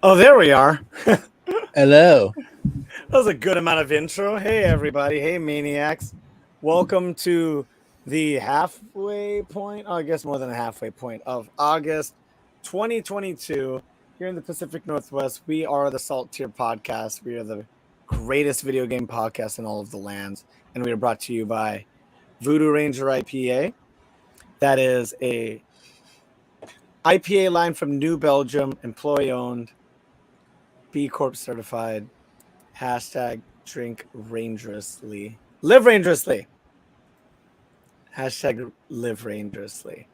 Oh, there we are. Hello. That was a good amount of intro. Hey, everybody. Hey, maniacs. Welcome to the halfway point. Oh, I guess more than a halfway point of August 2022 here in the Pacific Northwest. We are the Salt Tier Podcast. We are the greatest video game podcast in all of the lands. And we are brought to you by Voodoo Ranger IPA. That is a IPA line from New Belgium, employee owned, B Corp certified. Hashtag drink dangerously. Live dangerously. Hashtag live dangerously.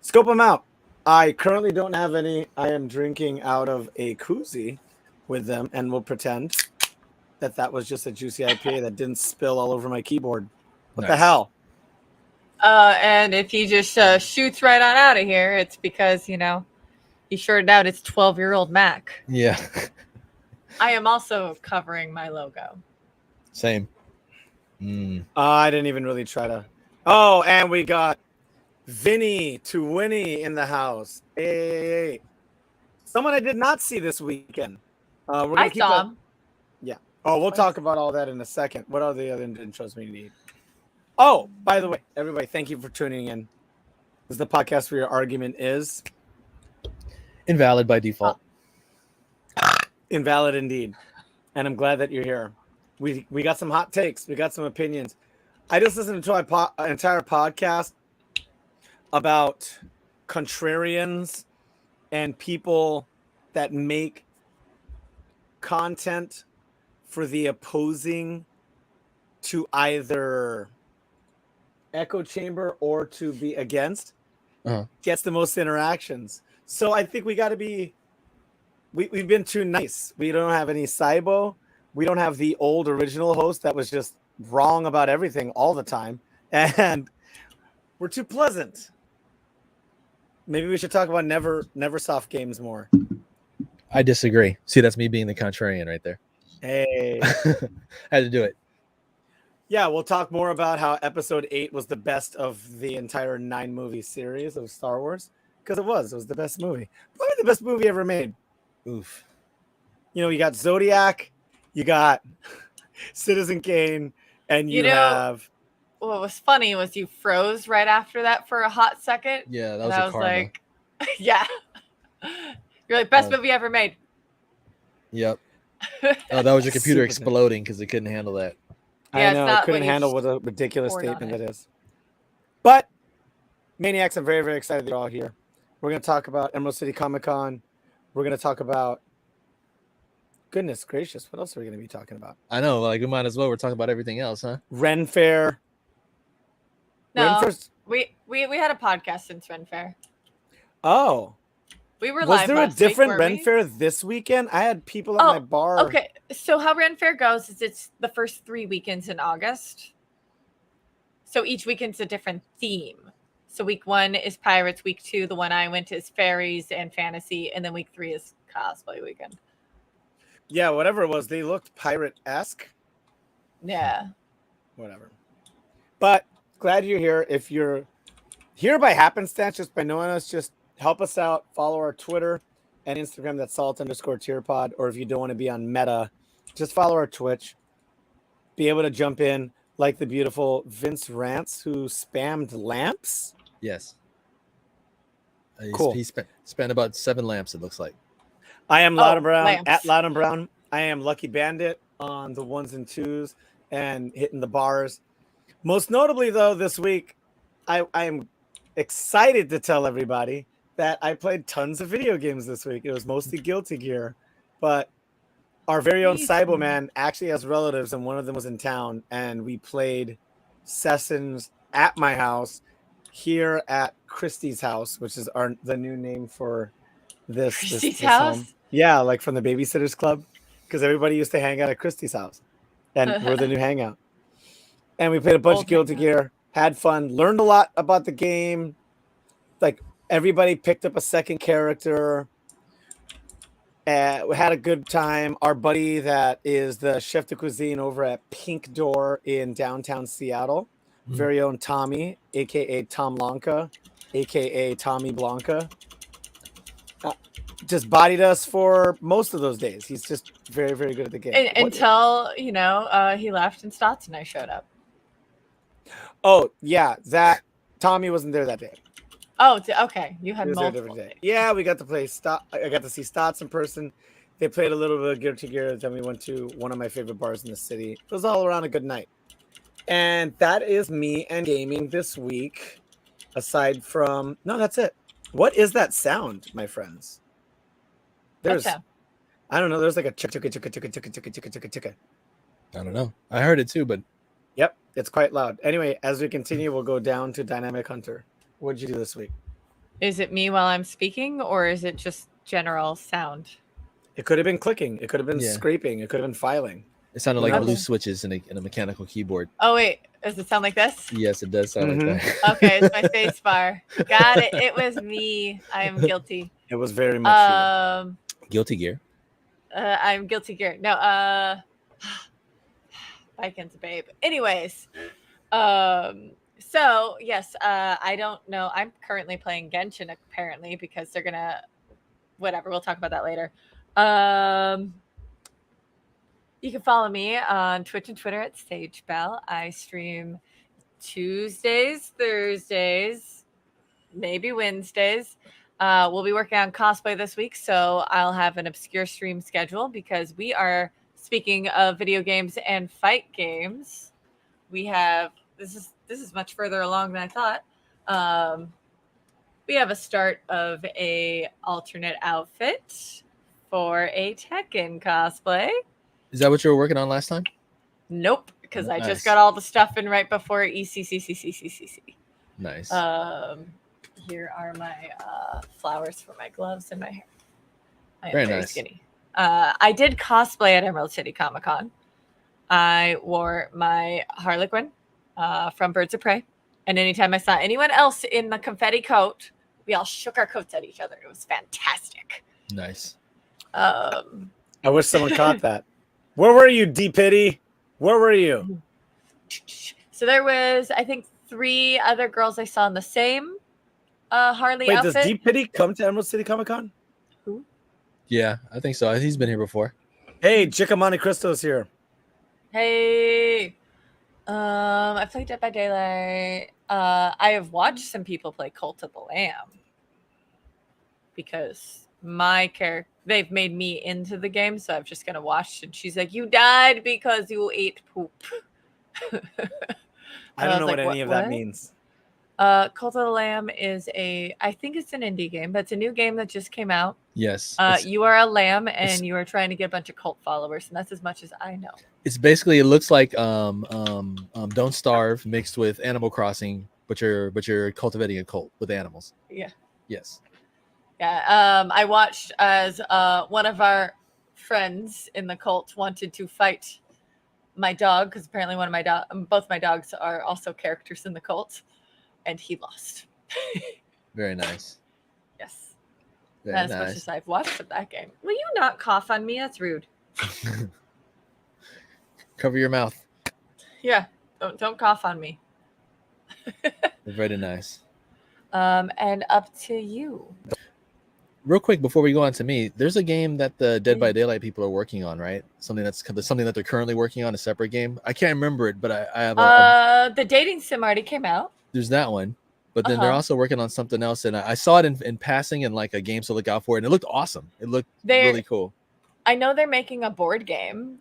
Scope them out. I currently don't have any. I am drinking out of a koozie with them, and we'll pretend that was just a juicy IPA that didn't spill all over my keyboard. What the hell? And if he just shoots right on out of here, it's because, he shorted out his 12-year-old Mac. Yeah. I am also covering my logo. Same. I didn't even really try to. Oh, and we got Vinny to Winnie in the house. Hey. Someone I did not see this weekend. I saw him. Yeah. Oh, we'll talk about all that in a second. What are the other intros we need? Oh, by the way, everybody, thank you for tuning in. This is the podcast where your argument is invalid by default. Invalid indeed. And I'm glad that you're here. We got some hot takes. We got some opinions. I just listened to an entire podcast about contrarians and people that make content for the opposing to either echo chamber or to be against. Gets the most interactions. So I think we got to be we've been too nice. We don't have any Cybo. We don't have the old original host that was just wrong about everything all the time. And we're too pleasant. Maybe we should talk about Neversoft games more. I disagree. See, that's me being the contrarian right there. Hey. Had to do it. Yeah, we'll talk more about how episode 8 was the best of the entire 9-movie series of Star Wars. Because it was the best movie. Probably the best movie ever made. Oof. You got Zodiac, you got Citizen Kane, and you have. What was funny was you froze right after that for a hot second. Yeah, that was I was like, yeah. You're like, best movie ever made. Yep. Oh, that was your computer exploding because it couldn't handle that. I know, it couldn't handle what a ridiculous statement that is. But, Maniacs, I'm very, very excited that you're all here. We're going to talk about Emerald City Comic Con. We're going to talk about, goodness gracious, what else are we going to be talking about? I know, we might as well. We're talking about everything else, huh? Ren Fair. No, we had a podcast since Ren Fair. Oh. We were Was live there a different week, Ren Fair this weekend? I had people at my bar. Okay, so how Ren Fair goes is it's the first 3 weekends in August. So each weekend's a different theme. So week 1 is pirates. Week 2, the one I went to, is fairies and fantasy. And then week 3 is cosplay weekend. Yeah, whatever it was. They looked pirate-esque. Yeah. Whatever. But glad you're here. If you're here by happenstance, just by knowing us, just help us out. Follow our Twitter and Instagram. That's salt_tierpod. Or if you don't want to be on Meta, just follow our Twitch. Be able to jump in like the beautiful Vince Rants who spammed lamps. Yes. Cool. He spent about 7 lamps, it looks like. I am Loudon Brown lamps. at Loudon Brown. I am Lucky Bandit on the 1s and 2s and hitting the bars. Most notably, though, this week, I am excited to tell everybody that I played tons of video games this week. It was mostly Guilty Gear, but our very own Cyberman actually has relatives, and one of them was in town, and we played sessions at my house here at Christie's house, which is the new name for this house. Home. Yeah, like from the Babysitters Club, because everybody used to hang out at Christie's house, and we're the new hangout. And we played a bunch of Guilty Gear, had fun, learned a lot about the game. Like everybody picked up a second character. We had a good time. Our buddy that is the chef de cuisine over at Pink Door in downtown Seattle, very own Tommy, aka Tom Lanka, aka Tommy Blanca. just bodied us for most of those days. He's just very, very good at the game. Until he left and Stotts and I showed up. Oh yeah, that Tommy wasn't there that day. Oh, okay. You had He was there a multiple. different day. Yeah, we got to play I got to see Stotts in person. They played a little bit of Guilty Gear. Then we went to one of my favorite bars in the city. It was all around a good night. And that is me and gaming this week. Aside from that's it. What is that sound, my friends? There's, I don't know. There's like a chicka chicka chicka chicka chicka chicka chicka chicka. I don't know. I heard it too, but yep, it's quite loud. Anyway, as we continue, we'll go down to Dynamic Hunter. What'd you do this week? Is it me while I'm speaking, or is it just general sound? It could have been clicking. It could have been scraping. It could have been filing. It sounded like blue switches in a mechanical keyboard. Oh wait, does it sound like this? Yes, it does sound like that. Okay, it's my space bar. Got it. It was me. I am guilty. It was very much you. Guilty Gear. I'm Guilty Gear. No, Vikings babe. Anyways, so yes, I don't know. I'm currently playing Genshin apparently because they're gonna whatever. We'll talk about that later. You can follow me on Twitch and Twitter at SageBell. I stream Tuesdays, Thursdays, maybe Wednesdays. We'll be working on cosplay this week, so I'll have an obscure stream schedule because we are, speaking of video games and fight games, we have this is much further along than I thought. We have a start of a alternate outfit for a Tekken cosplay. Is that what you were working on last time? Nope, because I just got all the stuff in right before ECCCCCCC. Nice. Here are my flowers for my gloves and my hair. I am very very nice. skinny. I did cosplay at Emerald City Comic Con. I wore my Harlequin from Birds of Prey. And anytime I saw anyone else in the confetti coat, we all shook our coats at each other. It was fantastic. Nice. I wish someone caught that. Where were you, D-Pity? Where were you? So there was, I think, 3 other girls I saw in the same Harley outfit. Does D-Pity come to Emerald City Comic Con? Who? Yeah, I think so. He's been here before. Hey, Chica Monte Cristo's here. Hey. I played Dead by Daylight. I have watched some people play Cult of the Lamb because my character, they've made me into the game, so I've just gonna watch. And she's like, "You died because you ate poop." I don't know what any of that means. Cult of the Lamb is I think it's an indie game, but it's a new game that just came out. Yes. You are a lamb and you are trying to get a bunch of cult followers, and that's as much as I know. It's basically, it looks like Don't Starve mixed with Animal Crossing, but you're cultivating a cult with animals. Yeah. Yes. Yeah. I watched as one of our friends in the cult wanted to fight my dog because apparently both my dogs are also characters in the cult, and he lost. Very nice. Yes. Very Not as nice. much as I've watched of that game. Will you not cough on me? That's rude. Cover your mouth. Yeah. Don't cough on me. Very nice. And up to you. Real quick before we go on to me, there's a game that the Dead by Daylight people are working on, right? Something that they're currently working on, a separate game. I can't remember it, but I have the dating sim already came out. There's that one, but then they're also working on something else, and I saw it in passing in like a game to look out for, and it looked awesome. It looked really cool. I know they're making a board game.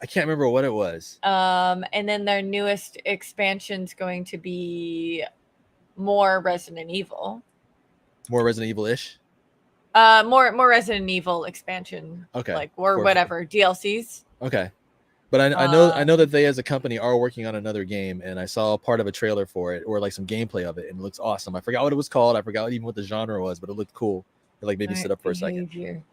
I can't remember what it was. And then their newest expansion's going to be more Resident Evil. More Resident Evil-ish? More Resident Evil expansion. Okay. Like or whatever DLCs. Okay. But I know that they as a company are working on another game, and I saw part of a trailer for it or like some gameplay of it, and it looks awesome. I forgot what it was called. I forgot even what the genre was, but it looked cool. It like maybe sit up for a second.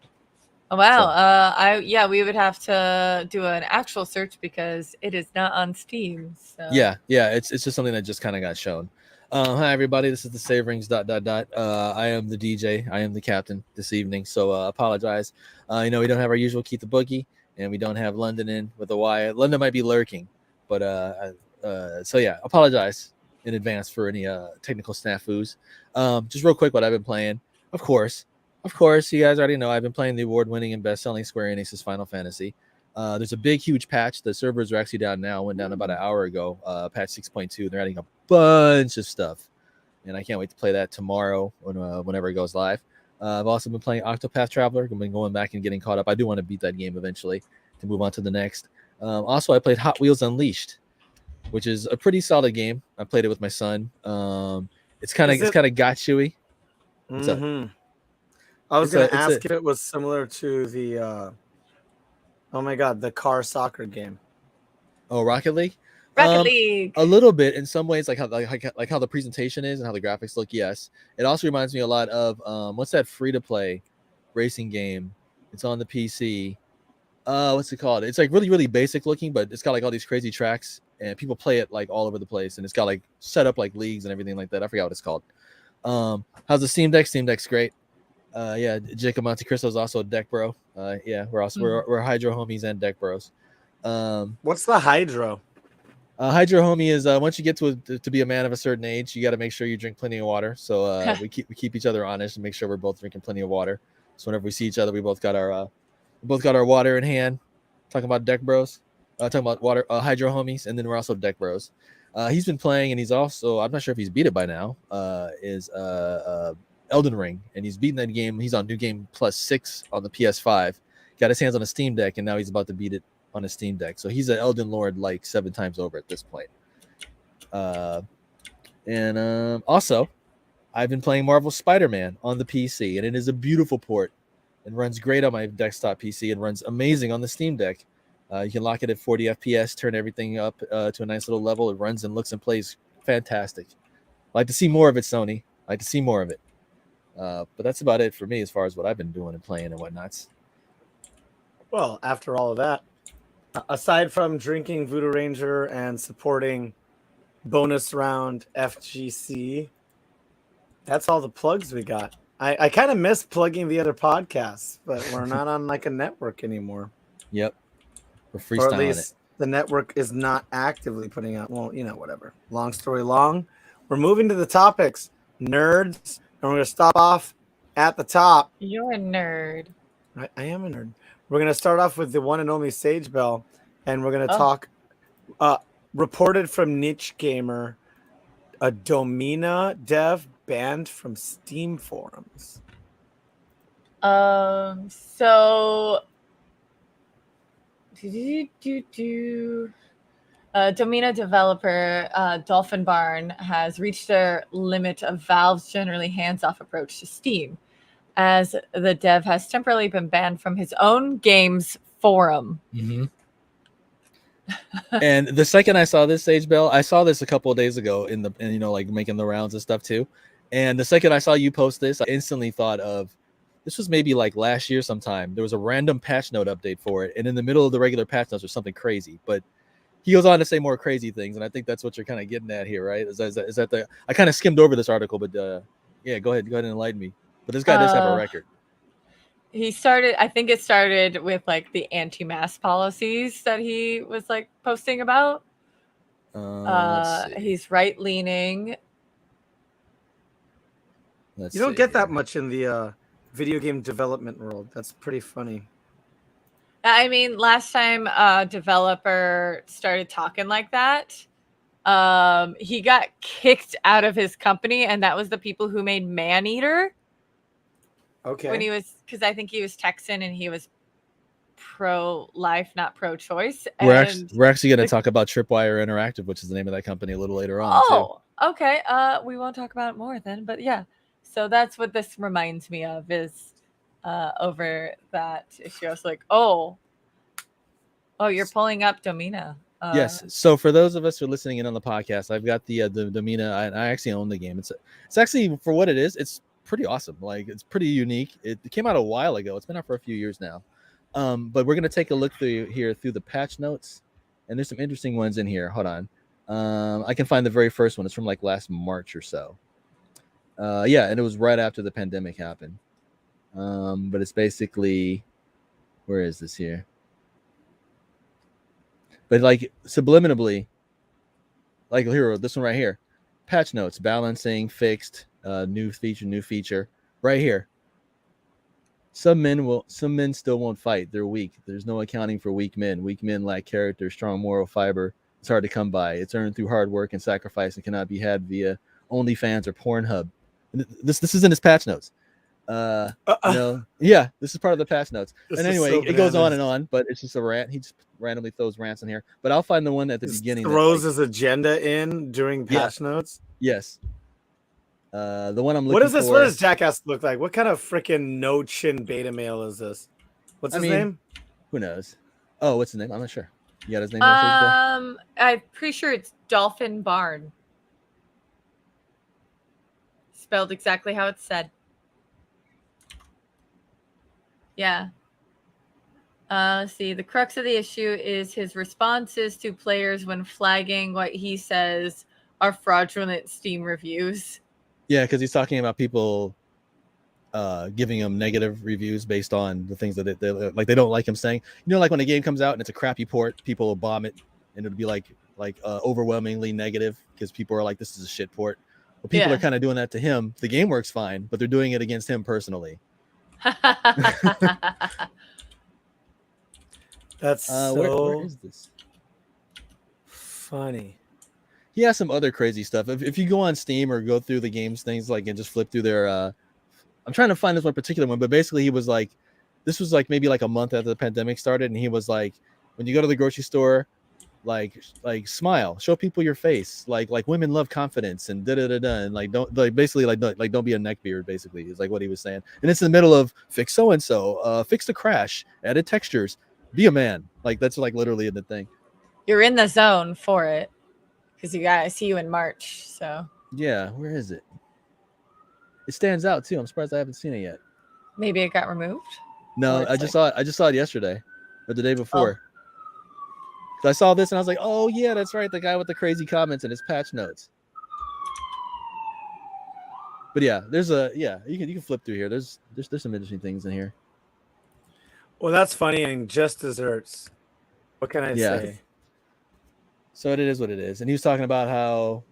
Oh wow. We would have to do an actual search because it is not on Steam. So. Yeah, it's just something that just kind of got shown. Hi everybody, this is the Save Rings ... I am the DJ, I am the captain this evening, so apologize. We don't have our usual Keith the Boogie, and we don't have London in with a Y. London might be lurking, but so yeah, apologize in advance for any technical snafus. Just real quick, what I've been playing, of course, of course, you guys already know I've been playing the award-winning and best-selling Square Enix's Final Fantasy. There's a big, huge patch. The servers are actually down now. Went down about an hour ago. Patch 6.2. They're adding a bunch of stuff, and I can't wait to play that tomorrow whenever it goes live. I've also been playing Octopath Traveler. I've been going back and getting caught up. I do want to beat that game eventually to move on to the next. Also, I played Hot Wheels Unleashed, which is a pretty solid game. I played it with my son. It's kind of gotcha-y. Mm-hmm. I was going to ask if it was similar to the oh my god, the car soccer game. Oh, Rocket League. Rocket League. A little bit in some ways, like how the presentation is and how the graphics look. Yes, it also reminds me a lot of what's that free-to-play racing game? It's on the PC. What's it called? It's like really, really basic looking, but it's got like all these crazy tracks, and people play it like all over the place, and it's got like set up like leagues and everything like that. I forgot what it's called. How's the Steam Deck? Steam Deck's great. Yeah, Jacob Monte Cristo is also a deck bro. Yeah, we're Hydro homies and deck bros. What's the Hydro? Hydro homie is once you get to be a man of a certain age, you got to make sure you drink plenty of water. So we keep each other honest and make sure we're both drinking plenty of water. So whenever we see each other, we both got our water in hand. Talking about deck bros, talking about water Hydro homies, and then we're also deck bros. He's been playing, and he's also, I'm not sure if he's beat it by now. Is Elden Ring, and he's beaten that game. He's on New Game Plus 6 on the PS5. Got his hands on a Steam Deck, and now he's about to beat it on a Steam Deck. So he's an Elden Lord like 7 times over at this point. Also, I've been playing Marvel Spider-Man on the PC, and it is a beautiful port. It runs great on my desktop PC and runs amazing on the Steam Deck. You can lock it at 40 FPS, turn everything up to a nice little level. It runs and looks and plays fantastic. I'd like to see more of it, Sony. I'd like to see more of it. But that's about it for me as far as what I've been doing and playing and whatnots. Well, after all of that, aside from drinking Voodoo Ranger and supporting bonus round FGC, that's all the plugs we got. I kind of miss plugging the other podcasts, but we're not on like a network anymore. Yep. We're freestyling or at least the network is not actively putting out. Well, whatever. Long story long. We're moving to the topics. Nerds. And we're going to stop off at the top. You're a nerd. I am a nerd. We're going to start off with the one and only Sage Bell. And we're going to talk, reported from Niche Gamer, a Domina dev banned from Steam forums. So... Domina developer Dolphin Barn has reached their limit of Valve's generally hands-off approach to Steam, as the dev has temporarily been banned from his own game's forum. Mm-hmm. And the second I saw this, Sage Bell, I saw this a couple of days ago like making the rounds and stuff too. And the second I saw you post this, I instantly thought of, this was maybe like last year sometime. There was a random patch note update for it, and in the middle of the regular patch notes was something crazy, but he goes on to say more crazy things, and I think that's what you're kind of getting at here, right? Is that I kind of skimmed over this article, but yeah, go ahead and enlighten me. But this guy does have a record. I think it started with like the anti-mask policies that he was like posting about. He's right-leaning. You don't get that much in the video game development world. That's pretty funny. I mean, last time a developer started talking like that, he got kicked out of his company, and that was the people who made Maneater. Okay. When he was, because I think he was Texan and he was pro-life, not pro-choice. We're actually going to talk about Tripwire Interactive, which is the name of that company, a little later on. Oh, okay. We won't talk about it more then, but yeah. So that's what this reminds me of is over that issue. I was like, oh, you're pulling up Domina. Yes. So for those of us who are listening in on the podcast, I've got the Domina. I actually own the game. It's actually, for what it is, it's pretty awesome. Like, it's pretty unique. It came out a while ago. It's been out for a few years now. But we're gonna take a look through the patch notes, and there's some interesting ones in here. Hold on. I can find the very first one. It's from like last March or so. Yeah, and it was right after the pandemic happened. But it's basically, where is this here? But like subliminally, like here, this one right here, patch notes, balancing, fixed, new feature, right here. Some men still won't fight. They're weak. There's no accounting for weak men. Weak men lack character, strong moral fiber. It's hard to come by. It's earned through hard work and sacrifice and cannot be had via OnlyFans or Pornhub. This is in his patch notes. Yeah, this is part of the patch notes. And anyway, it goes on and on, but it's just a rant. He just randomly throws rants in here. But I'll find the one at the beginning. Throws his agenda in during patch notes. Yes. The one I'm looking What is this? for. What does Jackass look like? What kind of freaking no chin beta male is this? What's his name? Who knows? Oh, what's his name? I'm not sure. You got his name? I'm pretty sure it's Dolphin Barn. Spelled exactly how it's said. Yeah. Let's see. The crux of the issue is his responses to players when flagging what he says are fraudulent Steam reviews. Yeah, because he's talking about people giving him negative reviews based on the things that they don't like him saying. You know, like when a game comes out and it's a crappy port, people will bomb it, and it'll be like overwhelmingly negative because people are like, "This is a shit port." Well, people are kind of doing that to him. The game works fine, but they're doing it against him personally. That's so where is this? Funny. He has some other crazy stuff. If you go on Steam or go through the games things and just flip through their I'm trying to find this one particular one, but basically he was like, this was like maybe like a month after the pandemic started, and he was like, when you go to the grocery store, like smile, show people your face, like women love confidence and and don't don't be a neckbeard, basically is like what he was saying. And it's in the middle of fix so and so, fix the crash, added textures, be a man. Like that's like literally in the thing. You're in the zone for it because I see you in March. So yeah, where is it? It stands out too. I'm surprised I haven't seen it yet. Maybe it got removed. No, I just saw it yesterday or the day before. So I saw this and I was like, oh yeah, that's right, the guy with the crazy comments in his patch notes. But yeah, you can flip through here. There's some interesting things in here. Well, that's funny and just desserts. What can I say? So it is what it is. And he was talking about how,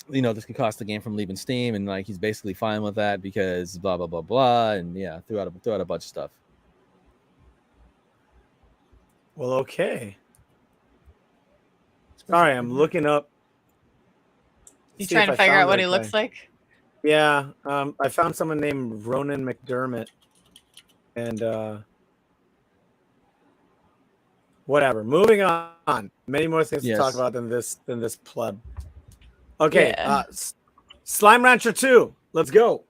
this could cost the game from leaving Steam, and like he's basically fine with that because blah blah blah blah, and yeah, threw out a bunch of stuff. Well, okay. Sorry, I'm looking up. You trying to figure out what he looks like? Yeah, I found someone named Ronan McDermott, and whatever. Moving on. Many more things to talk about than this pleb. Okay, Slime Rancher 2. Let's go.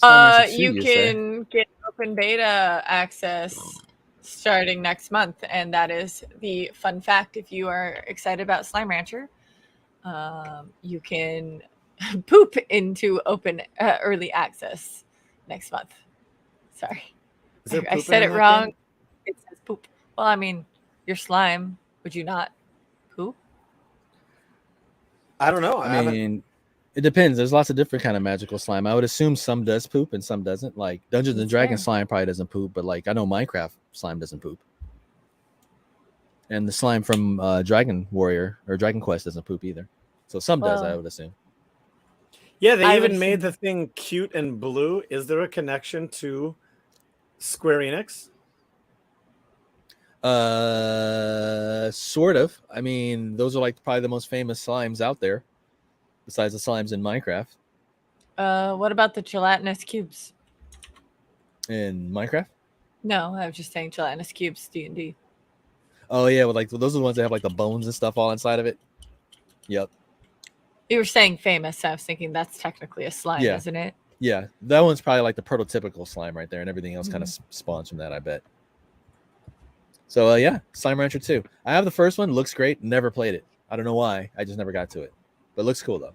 You can get open beta access starting next month, and that is the fun fact. If you are excited about Slime Rancher, you can poop into open early access next month. Sorry, I said it wrong. It says poop. Well, I mean, you're slime. Would you not poop? I don't know. I mean, it depends. There's lots of different kind of magical slime. I would assume some does poop and some doesn't. Like Dungeons and Dragons slime probably doesn't poop, but like I know Minecraft slime doesn't poop. And the slime from Dragon Warrior or Dragon Quest doesn't poop either. So some does, I would assume. Yeah, they even made the thing cute and blue. Is there a connection to Square Enix? Sort of. I mean, those are like probably the most famous slimes out there, besides the slimes in Minecraft. What about the gelatinous cubes in Minecraft? No, I was just saying gelatinous cubes D&D. Oh yeah, well, like those are the ones that have like the bones and stuff all inside of it. Yep. You were saying famous, so I was thinking that's technically a slime, isn't it? Yeah, that one's probably like the prototypical slime right there, and everything else kind of spawns from that, I bet. So yeah, Slime Rancher 2. I have the first one, looks great, never played it. I don't know why, I just never got to it. But it looks cool though.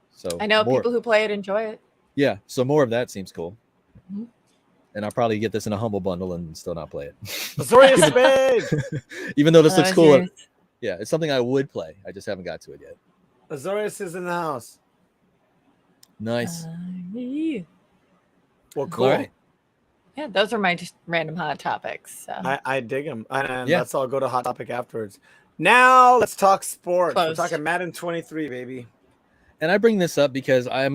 So I know people who play it enjoy it. Yeah, so more of that seems cool. Mm-hmm. And I'll probably get this in a humble bundle and still not play it. Azorius Spade! Even though this looks cool. Yeah, it's something I would play. I just haven't got to it yet. Azorius is in the house. Nice. Well, cool. Right. Yeah, those are my just random hot topics. So. I dig them. And let's all go to Hot Topic afterwards. Now let's talk sports. We're talking Madden 23, baby. And I bring this up because I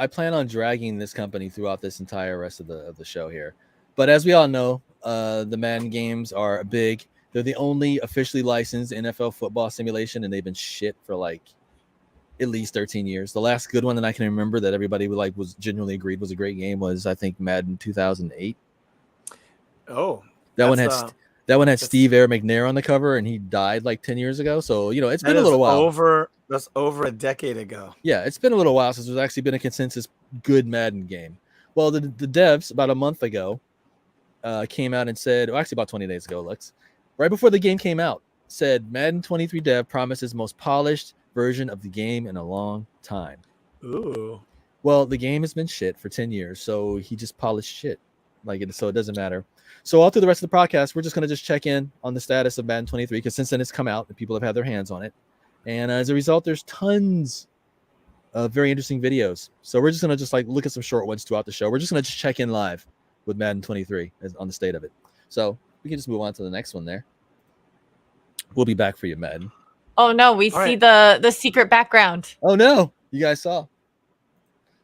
plan on dragging this company throughout this entire rest of the show here, But as we all know, the Madden games are big. They're the only officially licensed NFL football simulation, and they've been shit for like at least 13 years. The last good one that I can remember that everybody was genuinely agreed was a great game was, I think, Madden 2008. Oh, that one had Steve Air McNair on the cover, and he died like 10 years ago. So it's been a little while. That's over a decade ago. Yeah, it's been a little while since there's actually been a consensus good Madden game. Well, the devs about a month ago came out and said, well, actually about 20 days ago, Lex, right before the game came out, said Madden 23 dev promises most polished version of the game in a long time. Ooh. Well, the game has been shit for 10 years, so he just polished shit. So it doesn't matter. So all through the rest of the podcast, we're just going to just check in on the status of Madden 23, because since then it's come out and people have had their hands on it. And as a result, there's tons of very interesting videos. So we're just going to look at some short ones throughout the show. We're just going to just check in live with Madden 23 on the state of it. So we can just move on to the next one there. We'll be back for you, Madden. Oh no, we see the secret background. Oh no, you guys saw.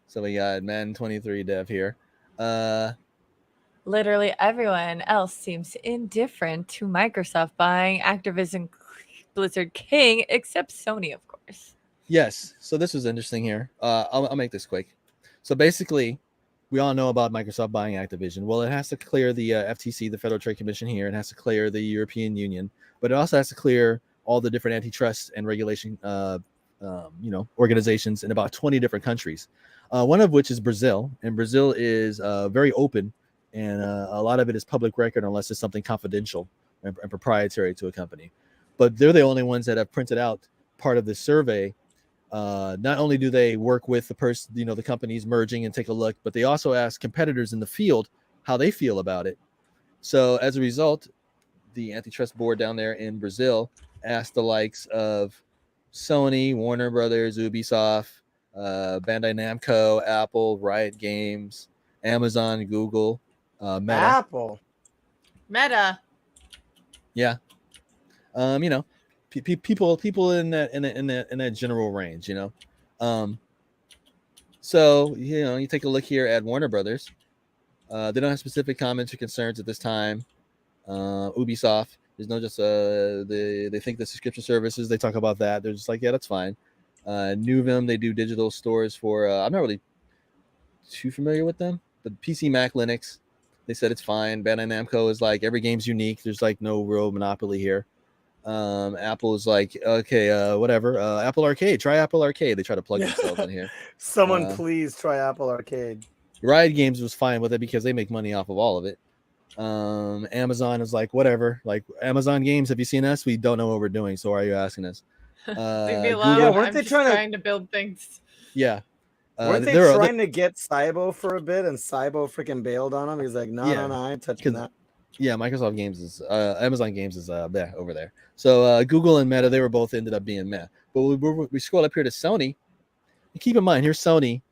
So we got Madden 23 dev here. Literally everyone else seems indifferent to Microsoft buying Activision Blizzard King, except Sony, of course. Yes. So this was interesting here. I'll make this quick. So basically, we all know about Microsoft buying Activision. Well, it has to clear the FTC, the Federal Trade Commission here. It has to clear the European Union, but it also has to clear all the different antitrust and regulation, organizations in about 20 different countries. One of which is Brazil, and Brazil is very open, and a lot of it is public record unless it's something confidential and proprietary to a company. But they're the only ones that have printed out part of this survey. Not only do they work with the person, the companies merging and take a look, but they also ask competitors in the field how they feel about it. So as a result, the antitrust board down there in Brazil asked the likes of Sony, Warner Brothers, Ubisoft, Bandai Namco, Apple, Riot Games, Amazon, Google, Meta. Apple. Meta. Yeah. People in that general range, So you take a look here at Warner Brothers. They don't have specific comments or concerns at this time. Ubisoft, there's no just they think the subscription services, they talk about that. They're just like, yeah, that's fine. Nuvim, they do digital stores for I'm not really too familiar with them, but PC, Mac, Linux, they said it's fine. Bandai Namco is like, every game's unique. There's like no real monopoly here. Apple is like, okay, whatever. Apple Arcade, try Apple Arcade. They try to plug themselves in here. Someone please try Apple Arcade. Riot Games was fine with it because they make money off of all of it. Amazon is like, whatever. Like, Amazon Games, have you seen us? We don't know what we're doing, so why are you asking us? Leave me alone. Yeah, weren't they just trying to build things? Yeah. Weren't they trying to get Cybo for a bit, and Cybo freaking bailed on him? He's like, no, I ain't touching that. Yeah, Microsoft Games is Amazon Games is over there. So Google and Meta, they were both ended up being Meta. But we scroll up here to Sony. And keep in mind, here's Sony,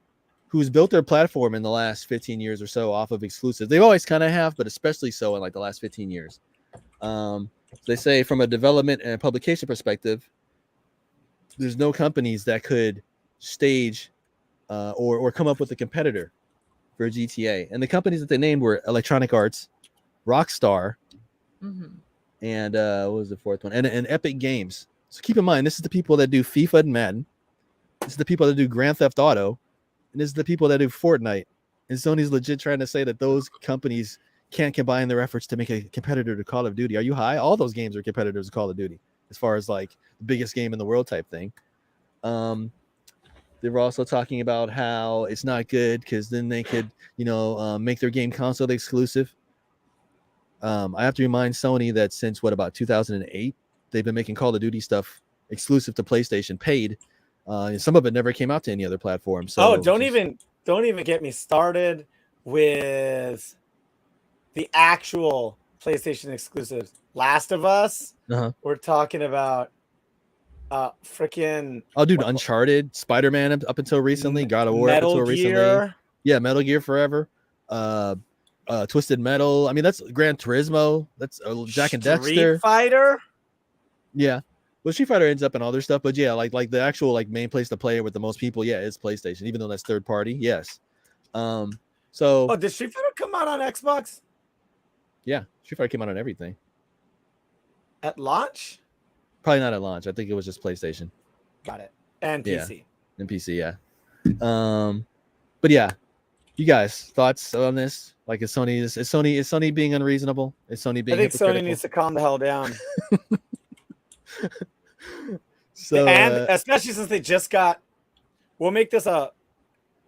who's built their platform in the last 15 years or so off of exclusives. They always kind of have, but especially so in like the last 15 years. So they say from a development and publication perspective, there's no companies that could stage or come up with a competitor for GTA. And the companies that they named were Electronic Arts, Rockstar, and what was the fourth one? And Epic Games. So keep in mind, this is the people that do FIFA and Madden. This is the people that do Grand Theft Auto. And this is the people that do Fortnite. And Sony's legit trying to say that those companies can't combine their efforts to make a competitor to Call of Duty. Are you high? All those games are competitors to Call of Duty, as far as like the biggest game in the world type thing. They were also talking about how it's not good because then they could, make their game console exclusive. I have to remind Sony that since about 2008, they've been making Call of Duty stuff exclusive to PlayStation, paid. Some of it never came out to any other platform. So don't even get me started with the actual PlayStation exclusives. Last of Us. We're talking about freaking. Oh, dude, Uncharted, Spider-Man up until recently, God of War up until recently. Yeah, Metal Gear Forever. Twisted Metal. I mean, that's Gran Turismo. That's Jack and Dexter. Street Fighter. Yeah, well, Street Fighter ends up in all their stuff, but yeah, like the actual main place to play it with the most people, yeah, is PlayStation. Even though that's third party, yes. So. Oh, did Street Fighter come out on Xbox? Yeah, Street Fighter came out on everything. At launch? Probably not at launch. I think it was just PlayStation. Got it. And Yeah. PC. And PC, yeah. But yeah, you guys thoughts on this? Like, is Sony being unreasonable? Is Sony I being think hypocritical? Sony needs to calm the hell down. So and especially since they just got, we'll make this a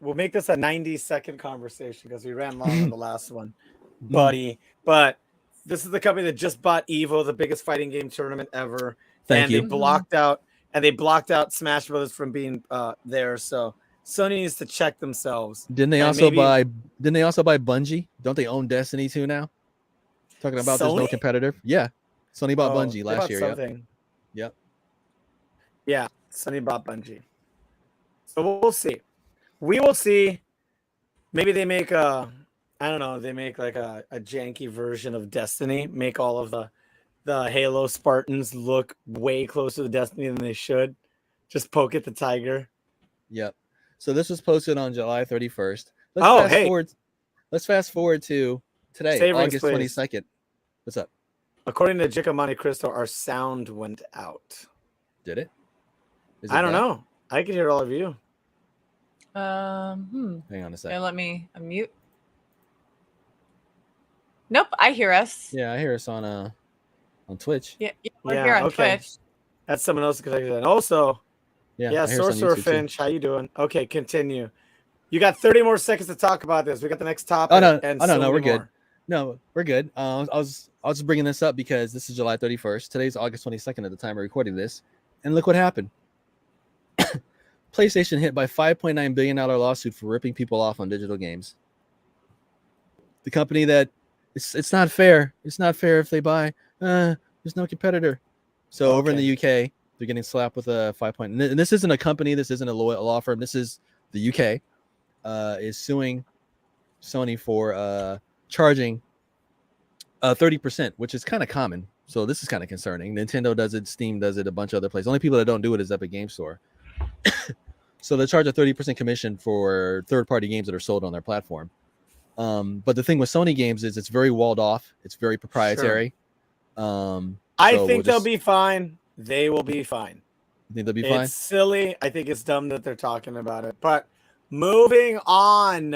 90-second conversation because we ran long on the last one, buddy. But this is the company that just bought Evo, the biggest fighting game tournament ever. Thank you. They blocked out Smash Brothers from being there. So Sony needs to check themselves. Didn't they also buy Bungie? Don't they own Destiny 2 now? Talking about there's no Sony? competitor. Yeah. Sony bought Bungie last year. Yep. Yeah, Sony bought Bungie. So we'll see. We will see. Maybe they make they make like a janky version of Destiny, make all of the Halo Spartans look way closer to Destiny than they should. Just poke at the tiger. Yep. So this was posted on July 31st. Let's fast forward to today, Saverings, August please. 22nd. What's up? According to Jica Monte Cristo, our sound went out. Did it? I don't know. I can hear all of you. Hang on a second. Let me unmute. Nope, I hear us. Yeah, I hear us on Twitch. Yeah, we're here on Twitch. That's someone else connected. And also, Sorcerer Finch, how you doing? Okay, continue. You got 30 more seconds to talk about this. We got the next topic. No, we're good. No, we're good. I was bringing this up because this is July 31st. Today's August 22nd at the time of recording this, and look what happened. PlayStation hit by $5.9 billion lawsuit for ripping people off on digital games. The company that it's not fair. It's not fair if they buy. There's no competitor. So over in the UK, they're getting slapped with a 5 point. And this isn't a company. This isn't a law firm. This is the UK is suing Sony for charging 30%, which is kind of common. So this is kind of concerning. Nintendo does it. Steam does it. A bunch of other places. Only people that don't do it is Epic Game Store. So they charge a 30% commission for third-party games that are sold on their platform. But the thing with Sony games is it's very walled off. It's very proprietary. Sure. I think they'll be fine. They will be fine. You think they'll be fine? It's silly. I think it's dumb that they're talking about it. But moving on,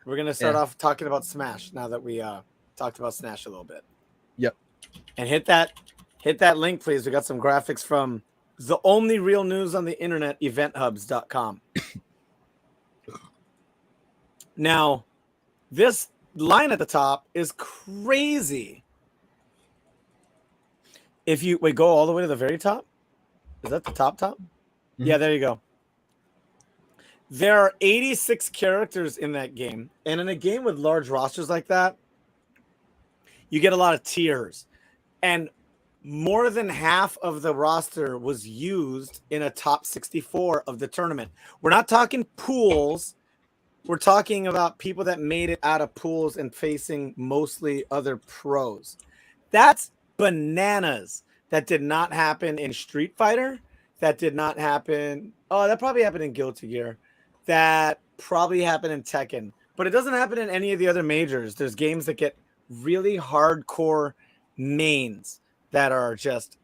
we're gonna start off talking about Smash now that we talked about Smash a little bit. Yep. And hit that link, please. We got some graphics from the only real news on the internet, eventhubs.com. Now, this line at the top is crazy. If you go all the way to the very top, is that the top? Mm-hmm. Yeah, there you go. There are 86 characters in that game. And in a game with large rosters like that, you get a lot of tiers. And more than half of the roster was used in a top 64 of the tournament. We're not talking pools. We're talking about people that made it out of pools and facing mostly other pros. That's bananas. That did not happen in Street Fighter. That did not happen. Oh, that probably happened in Guilty Gear. That probably happened in Tekken. But it doesn't happen in any of the other majors. There's games that get really hardcore mains that are just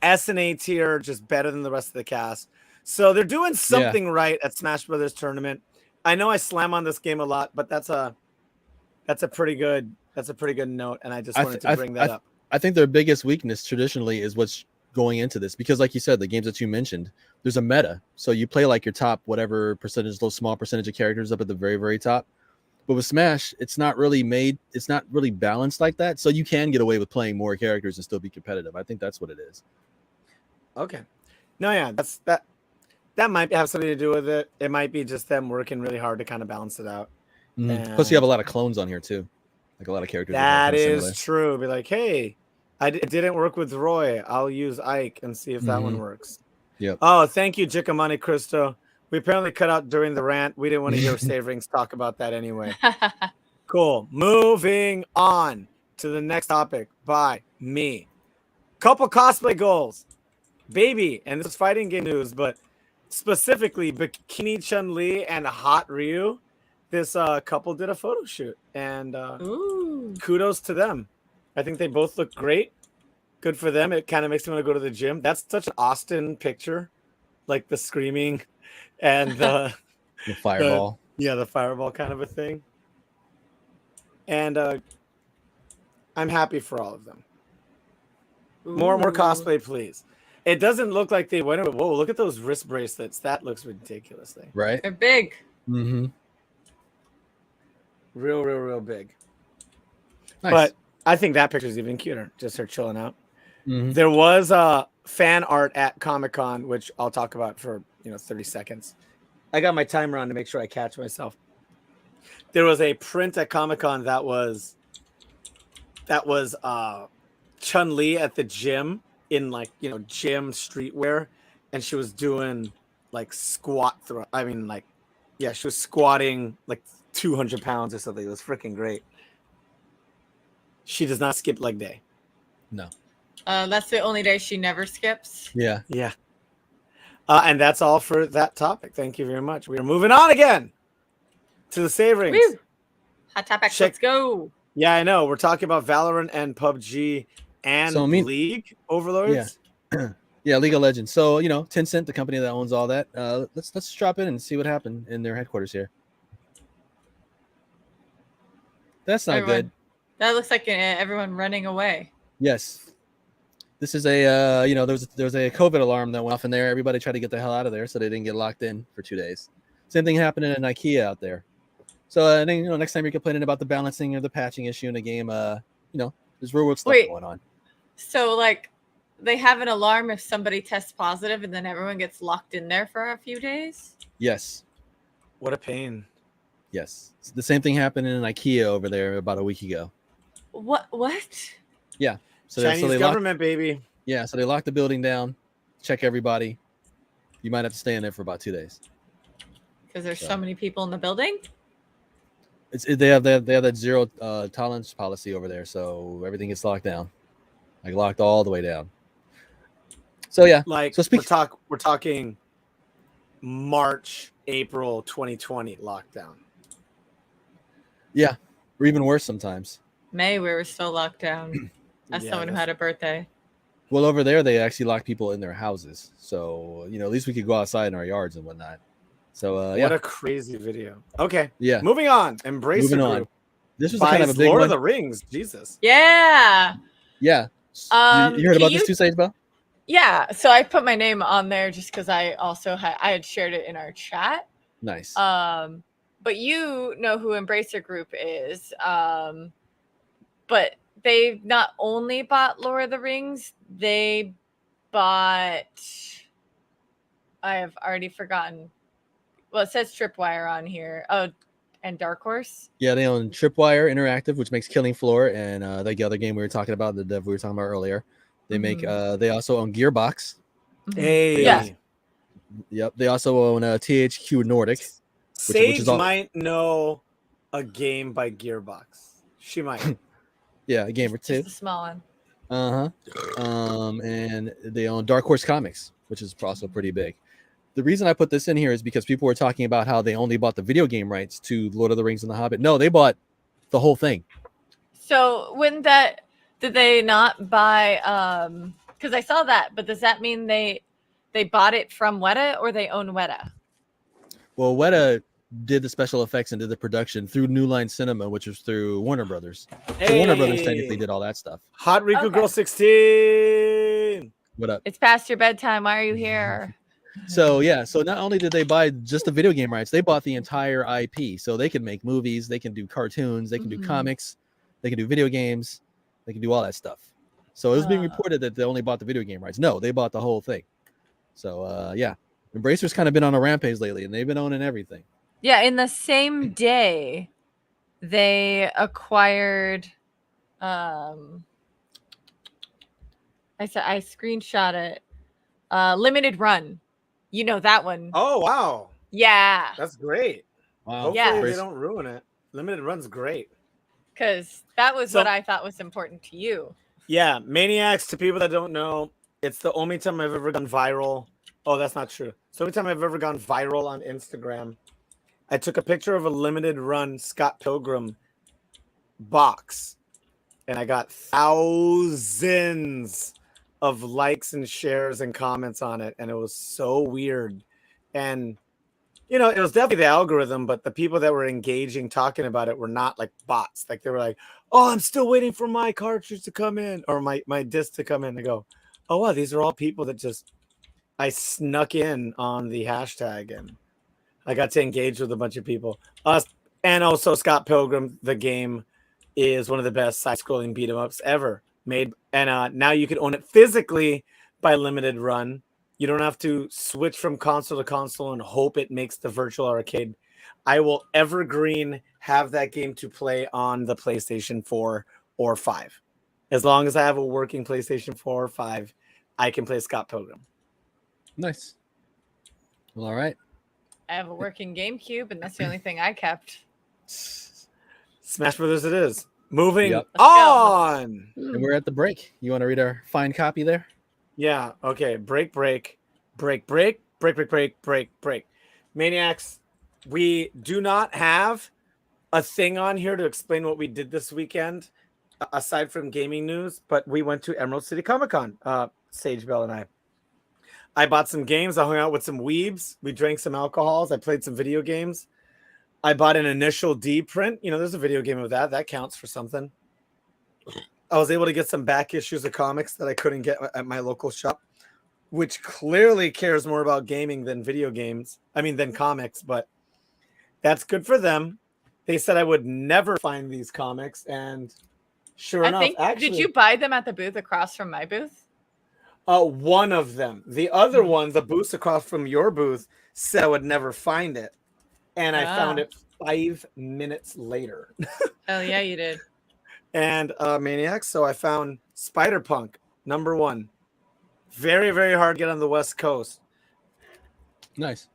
S and A tier, just better than the rest of the cast. So they're doing something right at Smash Brothers tournament. I know I slam on this game a lot, but that's a pretty good note, and I just wanted to bring that up. I think their biggest weakness traditionally is what's going into this, because like you said, the games that you mentioned, there's a meta. So you play like your top whatever percentage, those small percentage of characters up at the very, very top. But with Smash, it's not really balanced like that. So you can get away with playing more characters and still be competitive. I think that's what it is. Okay. No, yeah, that might have something to do with it. It might be just them working really hard to kind of balance it out. Mm-hmm. Plus, you have a lot of clones on here too, like a lot of characters. That is true. Be like, hey, it didn't work with Roy. I'll use Ike and see if that one works. Yep. Oh, thank you, Jickamani Cristo. We apparently cut out during the rant. We didn't want to hear Saverings talk about that anyway. Cool. Moving on to the next topic by me. Couple cosplay goals. Baby, and this is fighting game news, but specifically Bikini Chun-Li and Hot Ryu. this couple did a photo shoot, and Ooh. kudos to them. I think they both look great. Good for them. It kind of makes me want to go to the gym. That's such an Austin picture, like the screaming and the fireball. the fireball kind of a thing. And I'm happy for all of them. More cosplay, please. It doesn't look like they went. Whoa! Look at those wrist bracelets. That looks ridiculous. Right. They're big. Mm-hmm. Real big. Nice. But I think that picture is even cuter. Just her chilling out. Mm-hmm. There was fan art at Comic-Con, which I'll talk about for 30 seconds. I got my timer on to make sure I catch myself. There was a print at Comic-Con that was Chun-Li at the gym in gym streetwear, and she was doing like squat throw. I mean, she was squatting like 200 pounds or something. It was freaking great. She does not skip leg day. No. That's the only day she never skips. Yeah. Yeah. And that's all for that topic. Thank you very much. We are moving on again to the save rings. Woo! Hot topic. Let's go. Yeah, I know. We're talking about Valorant and PUBG and League Overlords. Yeah. Yeah, League of Legends. So, Tencent, the company that owns all that, let's drop in and see what happened in their headquarters here. That's not good. That looks like everyone running away. Yes. This is a there was a COVID alarm that went off in there. Everybody tried to get the hell out of there so they didn't get locked in for 2 days. Same thing happened in an IKEA out there. So I think next time you're complaining about the balancing or the patching issue in a game, there's real world stuff going on. So they have an alarm if somebody tests positive, and then everyone gets locked in there for a few days. Yes. What a pain. Yes. The same thing happened in an IKEA over there about a week ago. What? Yeah. So Chinese government, baby. Yeah. So they locked the building down, check everybody. You might have to stay in there for about 2 days. Because there's so many people in the building. They have that zero tolerance policy over there, so everything gets locked down, locked all the way down. So yeah, we're talking March, April 2020 lockdown. Yeah, or even worse sometimes. May, we were still locked down. As someone who had a birthday. Well, over there they actually lock people in their houses, so at least we could go outside in our yards and whatnot. So what a crazy video. Okay. Yeah. Moving on. Moving on. This was kind of a big Lord one. of the Rings. Jesus. Yeah. Yeah. You heard about this too, Sage Bell? Yeah. So I put my name on there just because I also had shared it in our chat. Nice. But you know who Embracer Group is. But they not only bought Lord of the Rings, they bought. I have already forgotten. Well, it says Tripwire on here. Oh, and Dark Horse. Yeah, they own Tripwire Interactive, which makes Killing Floor, and the other game we were talking about, the dev we were talking about earlier. They make. They also own Gearbox. Hey. Yeah. Yep. They also own THQ Nordic. Sage might know a game by Gearbox. She might. Yeah, a game or two. Just a small one. And they own Dark Horse Comics, which is also pretty big. The reason I put this in here is because people were talking about how they only bought the video game rights to Lord of the Rings and The Hobbit. No, they bought the whole thing. So did they not buy, because I saw that, but does that mean they bought it from Weta or they own Weta? Well, Weta did the special effects and did the production through New Line Cinema, which was through Warner Brothers. Hey. So Warner Brothers technically did all that stuff. Hot Riku Girl 16. What up? It's past your bedtime. Why are you here? So not only did they buy just the video game rights, they bought the entire IP. So they can make movies, they can do cartoons, they can do comics, they can do video games, they can do all that stuff. So it was being reported that they only bought the video game rights. No, they bought the whole thing. So Embracer's kind of been on a rampage lately, and they've been owning everything. Yeah, in the same day, they acquired. I screenshot it. Limited Run. You know that one. Oh, wow. Yeah. That's great. Wow. Hopefully they don't ruin it. Limited Run's great. Because that was what I thought was important to you. Yeah. Maniacs, to people that don't know, it's the only time I've ever gone viral. Oh, that's not true. It's the only time I've ever gone viral on Instagram. I took a picture of a limited run Scott Pilgrim box, and I got thousands of likes and shares and comments on it, and it was so weird. And you know, it was definitely the algorithm, but the people that were engaging talking about it were not like bots. Like they were like, "Oh, I'm still waiting for my cartridge to come in or my disc to come in." I go, "Oh wow, these are all people that just I snuck in on the hashtag and I got to engage with a bunch of people." And also Scott Pilgrim, the game, is one of the best side-scrolling beat 'em ups ever made, and now you can own it physically by limited run. You don't have to switch from console to console and hope it makes the virtual arcade. I will evergreen have that game to play on the PlayStation 4 or 5. As long as I have a working PlayStation 4 or 5, I can play Scott Pilgrim. Nice. Well, all right. I have a working GameCube, and that's the only thing I kept. Smash Brothers it is. Moving Yep. on. And we're at the break. You want to read our fine copy there? Yeah. Okay. Break. Maniacs, we do not have a thing on here to explain what we did this weekend, aside from gaming news, but we went to Emerald City Comic Con, Sage Bell and I. I bought some games. I hung out with some weebs. We drank some alcohols. I played some video games. I bought an Initial D print. You know, there's a video game of that. That counts for something. I was able to get some back issues of comics that I couldn't get at my local shop, which clearly cares more about gaming than video games. I mean, than comics, but that's good for them. They said I would never find these comics, and sure enough, actually, did you buy them at the booth across from my booth? One of them. The other one, the booth across from your booth, said I would never find it, and I found it 5 minutes later. Oh yeah, you did. And Maniacs. So I found Spider-Punk #1. Very, very hard to get on the West Coast. Nice.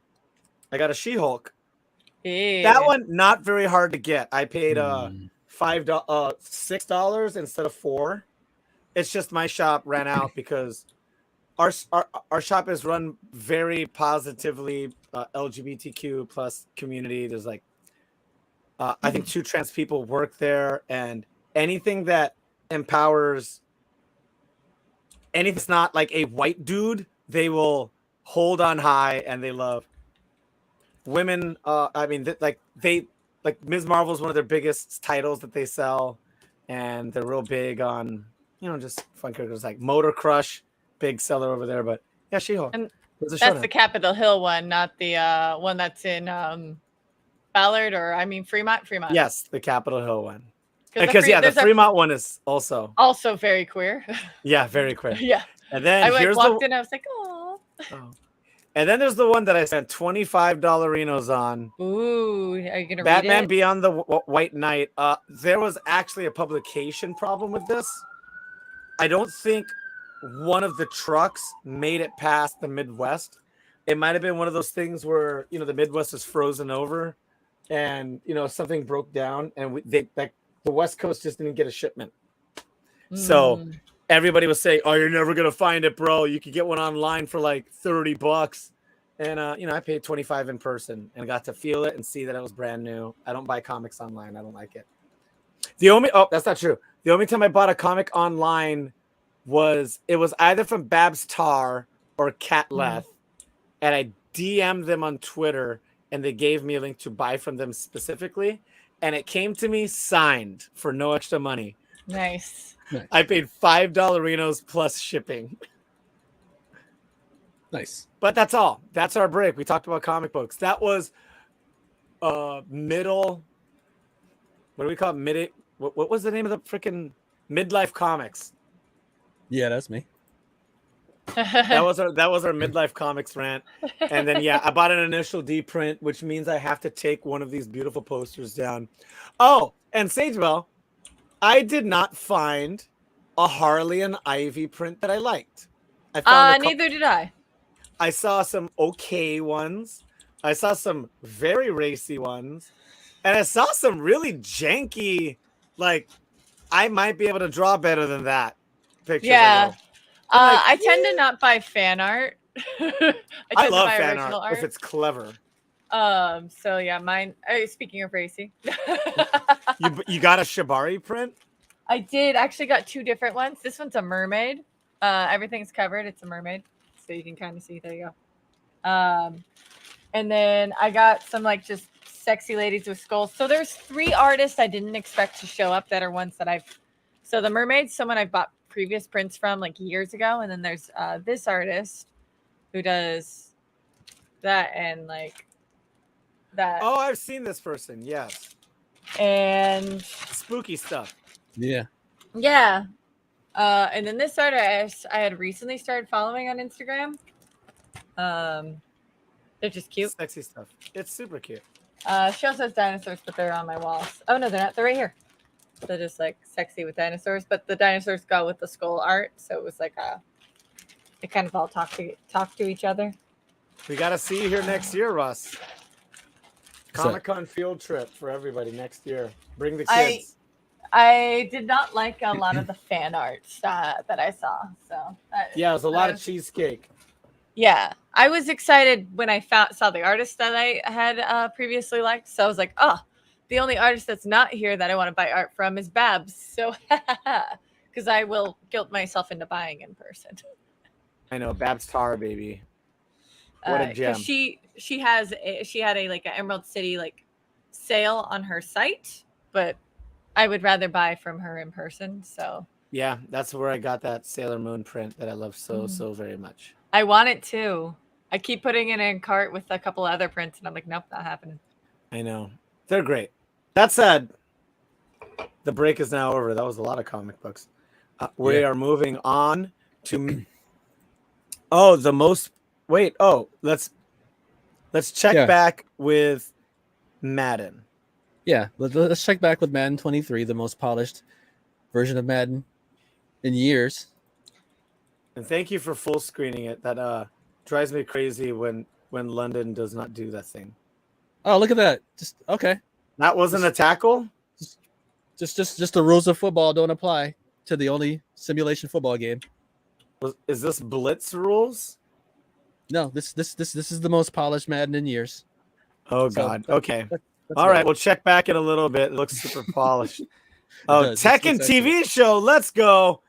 I got a She-Hulk. Hey. That one not very hard to get. I paid $6 instead of $4. It's just my shop ran out because our shop is run very positively, LGBTQ plus community. There's like I think 2 trans people work there, and anything that empowers anything that's not like a white dude, they will hold on high, and they love women. I mean, like Ms. Marvel is one of their biggest titles that they sell, and they're real big on, you know, just fun characters like Motor Crush, big seller over there. But yeah, She-Hulk. And that's the Capitol Hill one, not the one that's in Ballard, or I mean Fremont. Yes, the Capitol Hill one. Because the Fremont one is also very queer. Yeah, very queer. Yeah. And then I walked in, I was like, oh. And then there's the one that I spent $25 Renos on. Ooh, are you gonna Batman read it? Beyond the White Knight. There was actually a publication problem with this. I don't think one of the trucks made it past the Midwest. It might have been one of those things where, you know, the Midwest is frozen over, and you know something broke down, and the West Coast just didn't get a shipment. So everybody was saying, "Oh, you're never gonna find it, bro. You could get one online for like $30." And you know, I paid $25 in person and got to feel it and see that it was brand new. I don't buy comics online. I don't like it. That's not true. The only time I bought a comic online was either from Babs Tar or Cat Leth, and I DM'd them on Twitter, and they gave me a link to buy from them specifically, and it came to me signed for no extra money. Nice. I paid $5 Renos plus shipping. Nice. But that's all. That's our break. We talked about comic books. That was middle. What do we call it? What was the name of the freaking midlife comics? Yeah, that's me. That was our midlife comics rant. And then I bought an Initial D print, which means I have to take one of these beautiful posters down. Oh, and Sagebell, I did not find a Harley and Ivy print that I liked. I found neither did I. I saw some okay ones. I saw some very racy ones. And I saw some really janky, like, I might be able to draw better than that picture. Yeah. I tend to not buy fan art. I love fan art if it's clever. So yeah, mine. Speaking of racy, You got a Shibari print? I did actually got two different ones. This one's a mermaid. Everything's covered. It's a mermaid, so you can kind of see. There you go. And then I got some like just sexy ladies with skulls. So there's 3 artists I didn't expect to show up that are ones that I've. So the mermaid's someone I've bought previous prints from like years ago, and then there's this artist who does that and like that. Oh, I've seen this person. Yes. And Spooky stuff. Yeah. yeah. And then this artist I had recently started following on Instagram. They're just cute. Sexy stuff. It's super cute. She also has dinosaurs, but they're on my walls. Oh no, they're not. They're right here. They're just like sexy with dinosaurs, but the dinosaurs go with the skull art, so it was like they kind of all talk to each other. We got to see you here next year, Russ. Comic-Con field trip for everybody next year. Bring the kids. I did not like a lot of the fan art that I saw. So yeah, it was a lot of cheesecake. Yeah, I was excited when I saw the artist that I had previously liked. So I was like, oh, the only artist that's not here that I want to buy art from is Babs. So because I will guilt myself into buying in person. I know, Babs Tar, baby. What a gem. She had a like an Emerald City like sale on her site, but I would rather buy from her in person. So yeah, that's where I got that Sailor Moon print that I love so very much. I want it too. I keep putting it in cart with a couple other prints, and I'm like, nope, not happening. I know, they're great. That said, the break is now over. That was a lot of comic books. We are moving on to the most. Wait, let's check back with Madden. Yeah, let's check back with Madden 23, the most polished version of Madden in years. And thank you for full screening it. That drives me crazy when London does not do that thing. Oh, look at that! Just okay. That wasn't a tackle. Just the rules of football don't apply to the only simulation football game. Is this blitz rules? No, this is the most polished Madden in years. Oh God. Okay. All right. We'll check back in a little bit. It looks super polished. Oh, Tekken TV show. Let's go.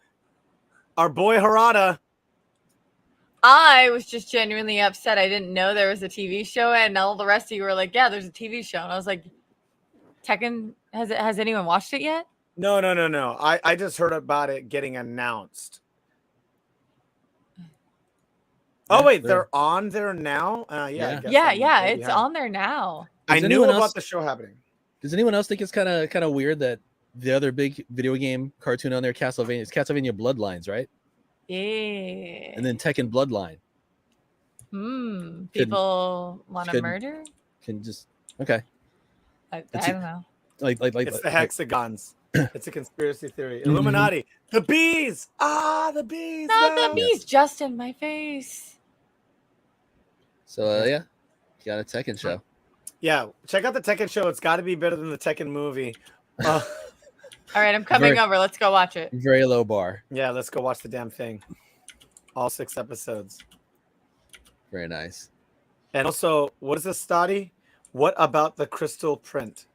Our boy Harada. I was just genuinely upset. I didn't know there was a TV show, and all the rest of you were like, "Yeah, there's a TV show." And I was like, "Tekken has anyone watched it yet?" No. I just heard about it getting announced. Oh wait, they're on there now. Yeah. It's on there now. I knew about the show happening. Does anyone else think it's kind of weird that the other big video game cartoon on there, Castlevania, is Castlevania Bloodlines, right? Yeah. And then Tekken Bloodline. People want to murder? Can just okay. I don't know. Like it's the hexagons. It's a conspiracy theory. Illuminati. The bees. The bees. Not the bees, just in my face. So you got a Tekken show. Yeah, check out the Tekken show. It's got to be better than the Tekken movie. All right, I'm coming over. Let's go watch it. Very low bar. Yeah, let's go watch the damn thing. All 6 episodes. Very nice. And also, what is this, Stoddy? What about the crystal print?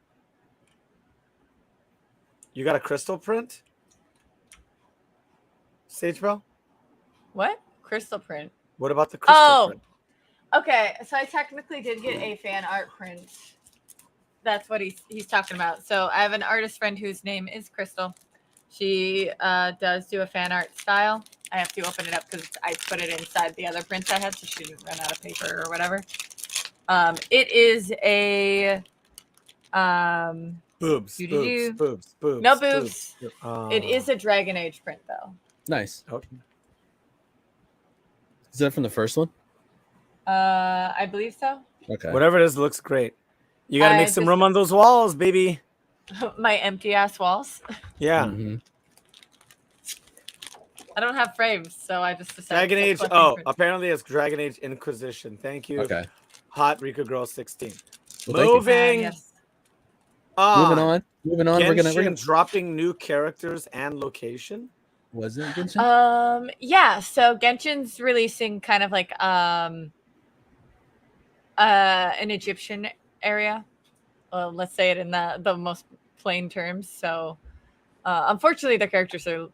You got a crystal print? Sage Bell? What? Crystal print. What about the crystal print? Okay, so I technically did get a fan art print. That's what he's talking about. So I have an artist friend whose name is Crystal. She does do a fan art style. I have to open it up because I put it inside the other prints I had, so she didn't run out of paper or whatever. It is a boobs. No boobs. It is a Dragon Age print though. Nice. Okay. Is that from the first one? I believe so. Okay. Whatever it is, looks great. You got to make some room on those walls, baby. My empty ass walls. Yeah. Mm-hmm. I don't have frames, so I just decided. Dragon Age. Oh, apparently it's Dragon Age Inquisition. Thank you. Okay. Hot Rika Girl 16. Well, Moving. Yes. Moving on. Genshin We're gonna dropping new characters and location. Was it Genshin? Yeah. So Genshin's releasing kind of like an Egyptian area. Well, let's say it in the most plain terms. So, unfortunately, the characters are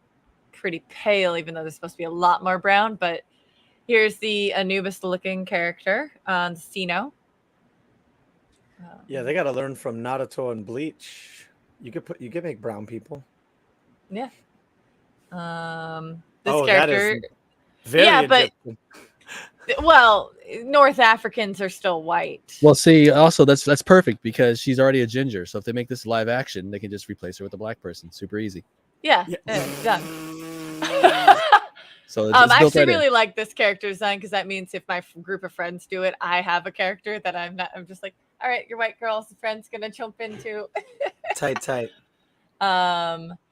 pretty pale, even though they're supposed to be a lot more brown. But here's the Anubis-looking character, Sino. Yeah, they got to learn from Naruto and Bleach. You could make brown people. Yeah. This Oh, character. that is very Yeah, Egyptian. but well, North Africans are still white. Well, see, also that's perfect because she's already a ginger. So if they make this live action, they can just replace her with a black person. Super easy. Yeah, Yeah. done. So it's I built actually right in. really like this character design because that means if my group of friends do it, I have a character that I'm not. I'm just like, all right, your white girl's friend's gonna jump into. Tight.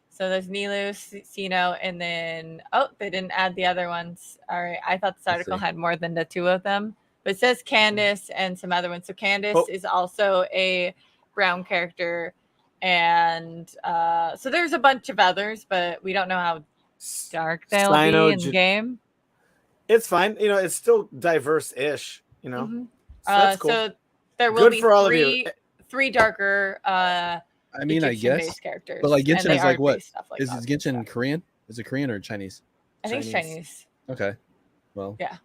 So there's Nilu, Sino, and then they didn't add the other ones. All right, I thought this article had more than the two of them, but it says Candace and some other ones. So Candace is also a brown character, and so there's a bunch of others, but we don't know how dark they'll be in the game. It's fine. You know, it's still diverse-ish. You know, Mm-hmm. so that's cool. So there will be for all of you. three darker. I mean, I guess, characters, but like Genshin is like what? Like Is Genshin Korean? Is it Korean or Chinese? I think it's Chinese. Okay, well, yeah,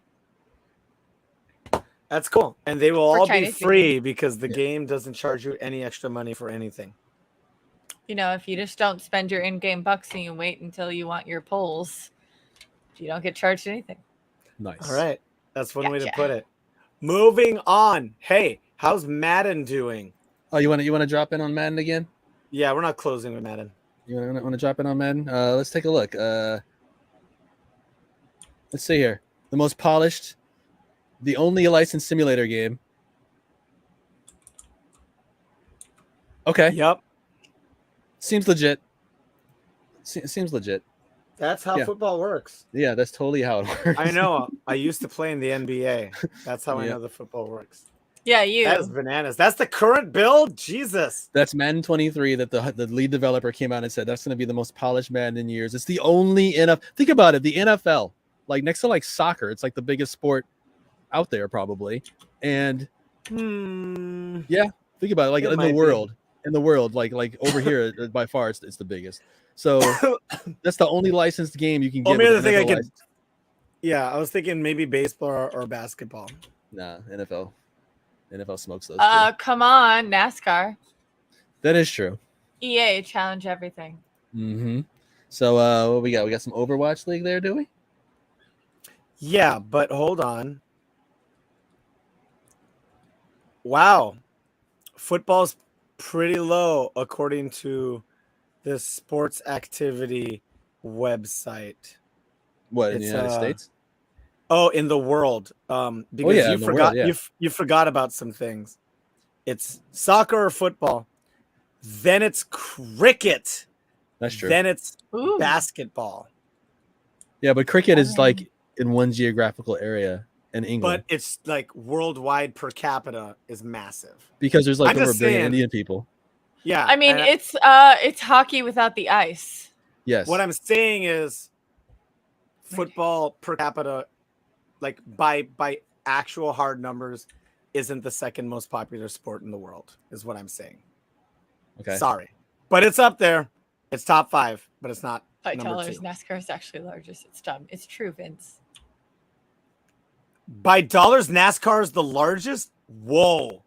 that's cool, and they will all be Chinese free because the game doesn't charge you any extra money for anything. You know, if you just don't spend your in-game bucks and you wait until you want your polls, you don't get charged anything. Nice. All right, that's one way to put it. Moving on. Hey, how's Madden doing? Oh, you want to drop in on Madden again? Yeah, we're not closing with Madden. You want to drop in on Madden? Let's take a look. Let's see here. The most polished, the only licensed simulator game. Okay. Yep. Seems legit. Seems legit. That's how football works. Yeah, that's totally how it works. I know. I used to play in the NBA. That's how I know the football works. Yeah, you. That is bananas. That's the current build? Jesus. That's Madden 23 that the lead developer came out and said that's going to be the most polished Madden in years. It's the only NFL. Think about it. The NFL, like next to like soccer, it's like the biggest sport out there probably. And yeah, think about it. Like in the world, like over here by far it's the biggest. So that's the only licensed game you can get. Yeah, I was thinking maybe baseball or basketball. Nah, NFL smokes those. Come on, NASCAR. That is true. EA challenge everything. Mm-hmm. So what we got? We got some Overwatch League there, do we? Yeah, but hold on. Wow. Football's pretty low according to the sports activity website. What, in the United States? Oh, in the world. Because you forgot about some things. It's soccer or football. Then it's cricket. That's true. Then it's basketball. Yeah, but cricket is like in one geographical area in England. But it's like worldwide per capita is massive. Because there's like over a billion Indian people. Yeah. I mean, it's hockey without the ice. Yes. What I'm saying is football per capita, like by actual hard numbers, isn't the second most popular sport in the world, is what I'm saying. Okay. Sorry. But it's up there. It's top 5, but it's not by number dollars. 2. NASCAR is actually largest. It's dumb. It's true, Vince. By dollars, NASCAR is the largest? Whoa.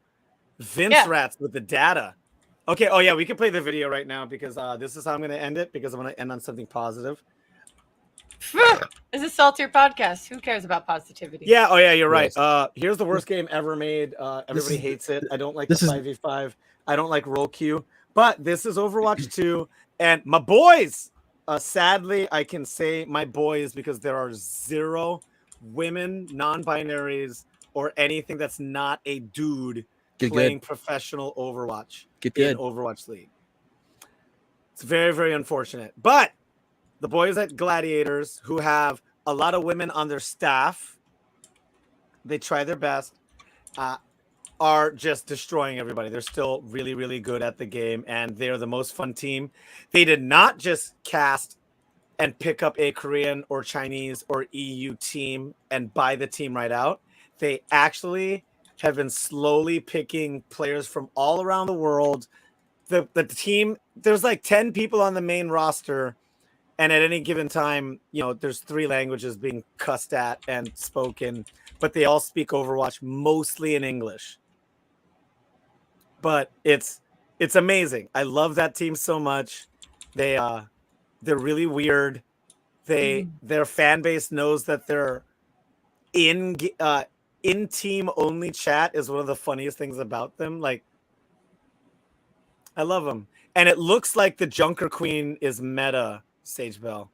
Vince Rats with the data. Okay. Oh, yeah. We can play the video right now because this is how I'm going to end it, because I'm going to end on something positive. This is Saltier Podcast. Who cares about positivity? Yeah. Oh, yeah. You're right. Here's the worst game ever made. Everybody hates it. I don't like the 5v5. I don't like roll queue. But this is Overwatch 2. And my boys, sadly, I can say my boys because there are 0 women, non-binaries, or anything that's not a dude playing professional Overwatch in Overwatch League. It's very, very unfortunate. But the boys at Gladiators, who have a lot of women on their staff, they try their best, are just destroying everybody. They're still really, really good at the game, and they're the most fun team. They did not just cast and pick up a Korean or Chinese or EU team and buy the team right out. They actually have been slowly picking players from all around the world. The team, there's like 10 people on the main roster, and at any given time, there's 3 languages being cussed at and spoken, but they all speak Overwatch mostly in English. But it's amazing. I love that team so much. They're really weird. Their fan base knows that they're in team only chat is one of the funniest things about them. Like, I love them. And it looks like the Junker Queen is meta, Sage Bell.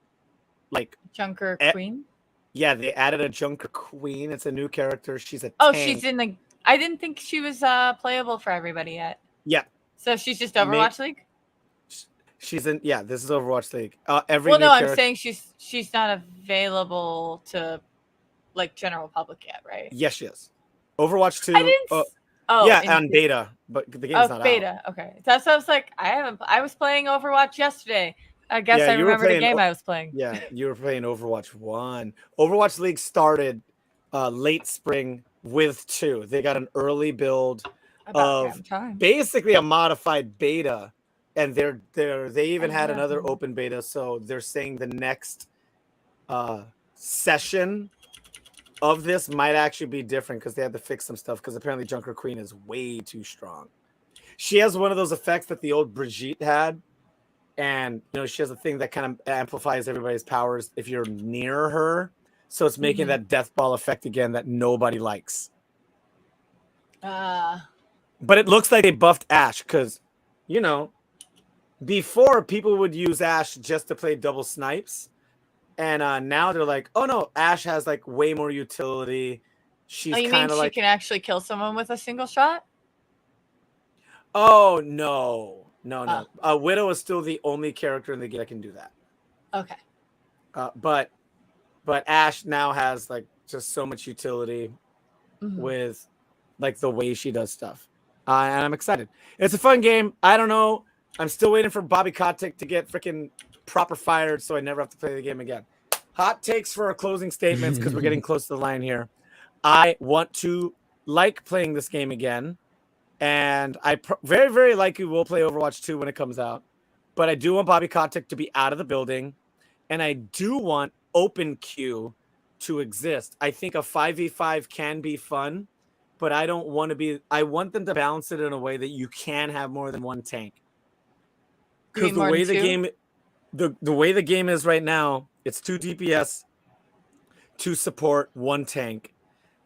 Like Junker Queen? Yeah, they added a Junker Queen. It's a new character. She's a tank. She's in the I didn't think she was playable for everybody yet. Yeah. So she's just Overwatch League? She's in this is Overwatch League. I'm saying she's not available to like general public yet, right? Yes, she is. Overwatch 2. I didn't on beta, but the game's not beta. out. Okay. That's what I was like. I was playing Overwatch yesterday. I guess I remember the game I was playing. Yeah, you were playing Overwatch 1. Overwatch League started late spring with 2. They got an early build of basically a modified beta, and they even had another open beta, so they're saying the next session of this might actually be different because they had to fix some stuff, because apparently Junker Queen is way too strong. She has one of those effects that the old Brigitte had, and she has a thing that kind of amplifies everybody's powers if you're near her, so it's making that death ball effect again that nobody likes. But it looks like they buffed Ashe, because before people would use Ashe just to play double snipes, and now they're like, oh no, Ashe has like way more utility. She's kind of like, she can actually kill someone with a single shot? Oh no. Widow is still the only character in the game that can do that. Okay. But Ashe now has like just so much utility with like the way she does stuff. And I'm excited. It's a fun game. I don't know. I'm still waiting for Bobby Kotick to get freaking proper fired so I never have to play the game again. Hot takes for our closing statements, because we're getting close to the line here. I want to like playing this game again. And I very, very likely will play Overwatch 2 when it comes out. But I do want Bobby Kotick to be out of the building. And I do want open queue to exist. I think a 5v5 can be fun, but I don't want to be... I want them to balance it in a way that you can have more than one tank. Because the way the game... The way the game is right now, it's 2 DPS, 2 support, 1 tank.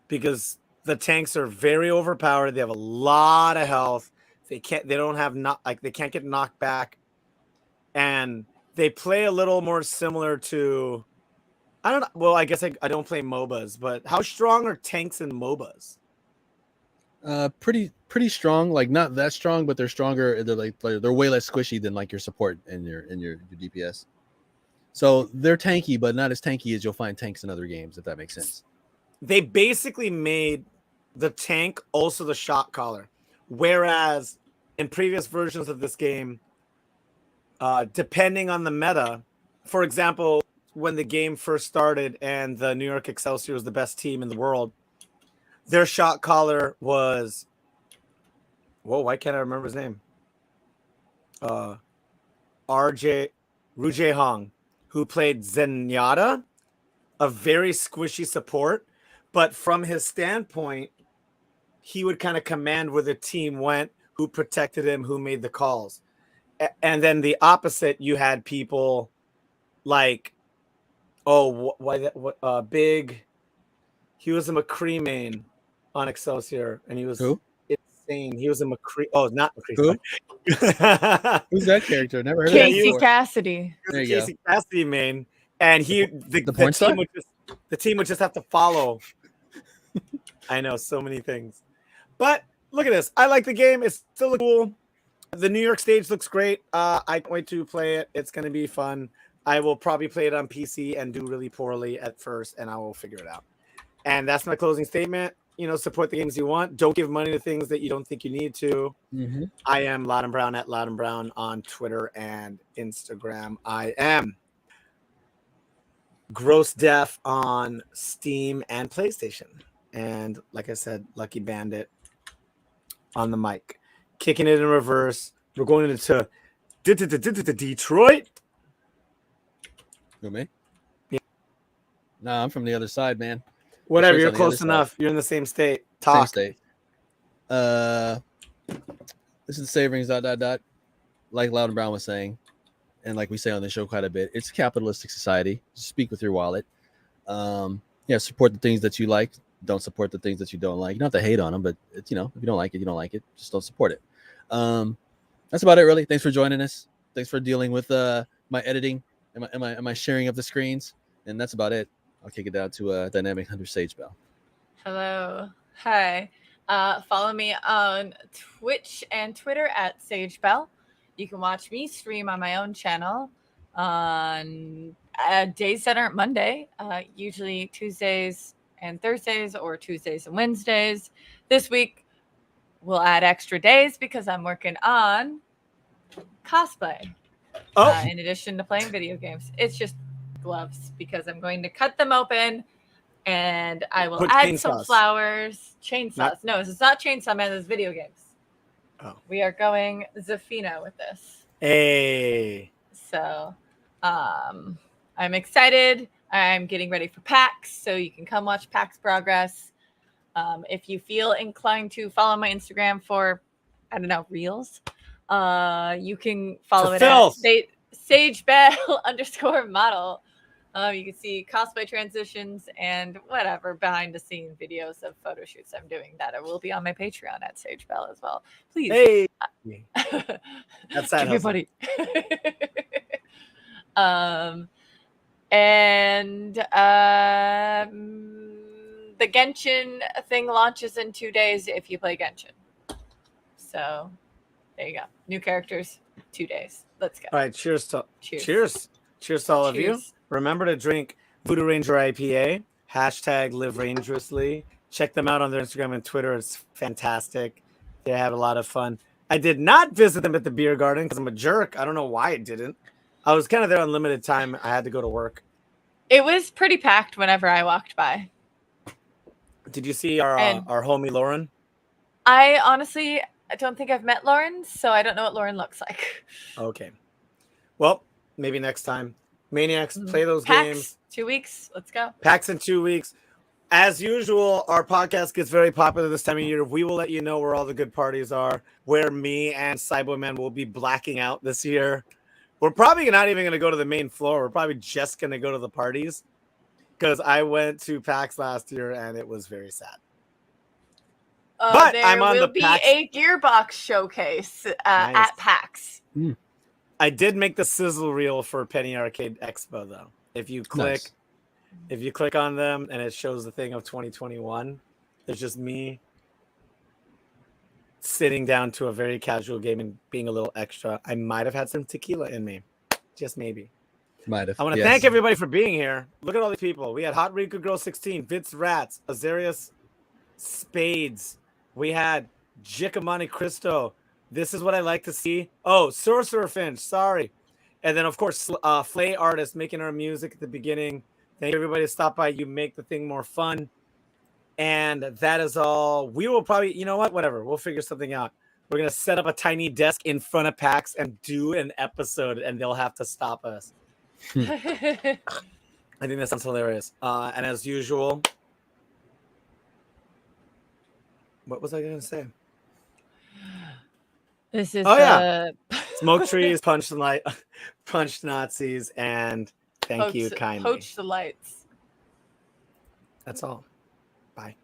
Because the tanks are very overpowered. They have a they can't get knocked back. And they play a little more similar to, I don't know. Well, I guess I don't play MOBAs, but how strong are tanks in MOBAs? Pretty strong. Like not that strong, but they're stronger. They're way less squishy than like your support and your DPS. So they're tanky, but not as tanky as you'll find tanks in other games, if that makes sense. They basically made the tank also the shot caller, whereas in previous versions of this game, depending on the meta, for example, when the game first started and the New York Excelsior was the best team in the world, their shot caller was, why can't I remember his name? Ruje Hong, who played Zenyatta, a very squishy support, but from his standpoint, he would kind of command where the team went, who protected him, who made the calls. And then the opposite, you had people like, Big, he was a McCree main on Excelsior, and he was insane. He was a McCree. Oh, not McCree. Who? Who's that character? Never heard Casey of that. Cassidy. There you Casey Cassidy main, and the team would just have to follow. I know so many things, but look at this. I like the game. It's still cool. The New York stage looks great. I can't wait to play it. It's going to be fun. I will probably play it on PC and do really poorly at first, and I will figure it out. And that's my closing statement. Support the games you want. Don't give money to things that you don't think you need to. Mm-hmm. I am Loudon Brown at Loudon Brown on Twitter and Instagram. I am Gross Def on Steam and PlayStation. And like I said, Lucky Bandit on the mic, kicking it in reverse. We're going into Detroit. Who, me? Yeah. Nah, I'm from the other side, man. Whatever, Detroit's you're on the other close side. enough. You're in the same state. Same Talk. state. This is the Saverings ... Like Loud and Brown was saying, and like we say on the show quite a bit, it's a capitalistic society. Speak with your wallet. Yeah, support the things that you like. Don't support the things that you don't like. You don't have to hate on them, but it's, if you don't like it, you don't like it. Just don't support it. That's about it, really. Thanks for joining us. Thanks for dealing with my editing and my sharing of the screens. And that's about it. I'll kick it down to Dynamic Hunter Sage Bell. Hello. Hi. Follow me on Twitch and Twitter at Sage Bell. You can watch me stream on my own channel on days that aren't Monday, usually Tuesdays and Thursdays or Tuesdays and Wednesdays. This week, we'll add extra days because I'm working on cosplay. In addition to playing video games. It's just gloves because I'm going to cut them open and I will add some flowers. Chainsaws. No, it's not Chainsaw Man. It's video games. Oh. We are going Zafina with this. Hey. So I'm excited. I'm getting ready for PAX, so you can come watch PAX progress. If you feel inclined to follow my Instagram for, I don't know, reels, you can follow it at SageBell_model. You can see cosplay transitions and whatever behind the scene videos of photo shoots I'm doing that I will be on my Patreon at SageBell as well. Please. Hey. That's that everybody. And the Genshin thing launches in 2 days if you play Genshin. So there you go. New characters, 2 days. Let's go. All right. Cheers to all of you. Remember to drink Voodoo Ranger IPA. #Live Rangerously. Check them out on their Instagram and Twitter. It's fantastic. They have a lot of fun. I did not visit them at the beer garden because I'm a jerk. I don't know why I didn't. I was kind of there on limited time. I had to go to work. It was pretty packed whenever I walked by. Did you see our homie Lauren? I honestly don't think I've met Lauren, so I don't know what Lauren looks like. Okay. Well, maybe next time. Maniacs, play those PAX, games. 2 weeks. Let's go. PAX in 2 weeks. As usual, our podcast gets very popular this time of year. We will let you know where all the good parties are, where me and Cyberman will be blacking out this year. We're probably not even going to go to the main floor. We're probably just going to go to the parties because I went to PAX last year and it was very sad. But there will be a Gearbox showcase at PAX. I did make the sizzle reel for Penny Arcade Expo though. If you click on them and it shows the thing of 2021, it's just me sitting down to a very casual game and being a little extra. I might have had some tequila in me. Just maybe. Might have. I want to thank everybody for being here. Look at all these people. We had Hot Riku Girl 16, Vince Rats, Azarius Spades. We had Jickamani Cristo. This is what I like to see. Oh, Sorcerer Finch. Sorry. And then, of course, Flay Artist making our music at the beginning. Thank everybody to stop by. You make the thing more fun. And that is all. We will probably, you know what? Whatever. We'll figure something out. We're going to set up a tiny desk in front of PAX and do an episode, and they'll have to stop us. I think that sounds hilarious. And as usual, what was I going to say? This is Smoke trees, punch Nazis, and thank you kindly. Poach the lights. That's all. Bye.